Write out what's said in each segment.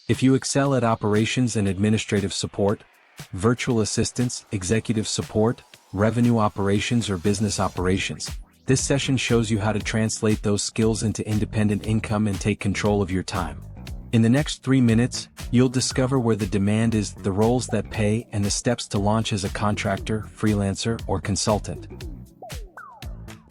If you excel at operations and administrative support, virtual assistance, executive support, revenue operations or business operations, this session shows you how to translate those skills into independent income and take control of your time. In the next 3 minutes, you'll discover where the demand is, the roles that pay, and the steps to launch as a contractor, freelancer, or consultant.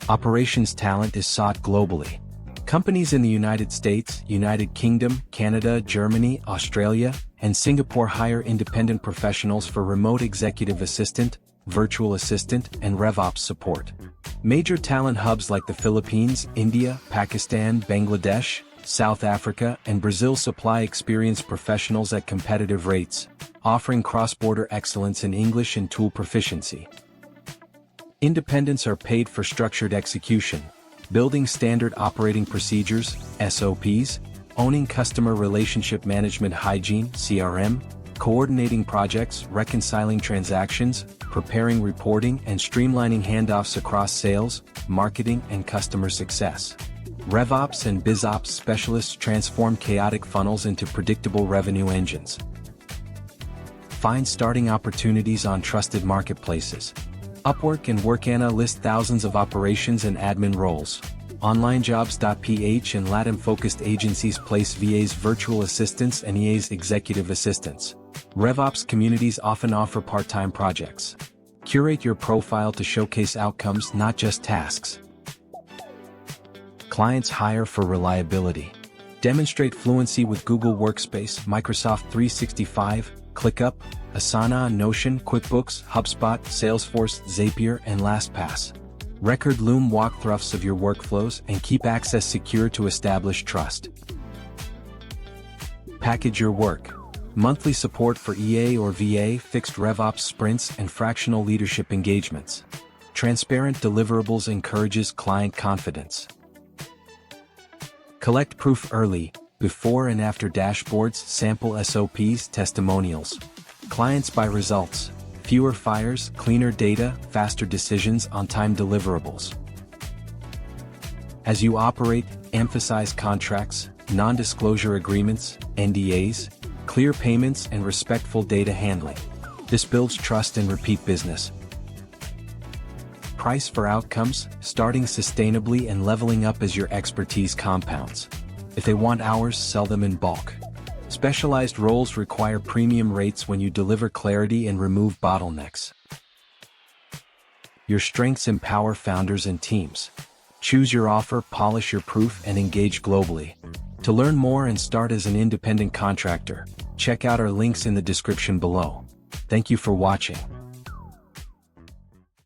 Operations talent is sought globally. Companies in the United States, United Kingdom, Canada, Germany, Australia, and Singapore hire independent professionals for remote executive assistant, virtual assistant, and RevOps support. Major talent hubs like the Philippines, India, Pakistan, Bangladesh, South Africa, and Brazil supply experienced professionals at competitive rates, offering cross-border excellence in English and tool proficiency. Independents are paid for structured execution, building standard operating procedures, SOPs, owning customer relationship management hygiene, CRM, coordinating projects, reconciling transactions, preparing reporting, and streamlining handoffs across sales, marketing, and customer success. RevOps and BizOps specialists transform chaotic funnels into predictable revenue engines. Find starting opportunities on trusted marketplaces. Upwork and Workana list thousands of operations and admin roles. OnlineJobs.ph and Latin-focused agencies place VAs, virtual assistants, and EAs, executive assistants. RevOps communities often offer part-time projects. Curate your profile to showcase outcomes, not just tasks. Clients hire for reliability. Demonstrate fluency with Google Workspace, Microsoft 365, ClickUp, Asana, Notion, QuickBooks, HubSpot, Salesforce, Zapier, and LastPass. Record Loom walkthroughs of your workflows and keep access secure to establish trust. Package your work. Monthly support for EA or VA, fixed RevOps sprints, and fractional leadership engagements. Transparent deliverables encourages client confidence. Collect proof early, before and after dashboards, sample SOPs, testimonials. Clients buy results. Fewer fires, cleaner data, faster decisions, on-time deliverables. As you operate, emphasize contracts, non-disclosure agreements, NDAs, clear payments, and respectful data handling. This builds trust and repeat business. Price for outcomes, starting sustainably and leveling up as your expertise compounds. If they want hours, sell them in bulk. Specialized roles require premium rates when you deliver clarity and remove bottlenecks. Your strengths empower founders and teams. Choose your offer, polish your proof, and engage globally. To learn more and start as an independent contractor, check out our links in the description below. Thank you for watching.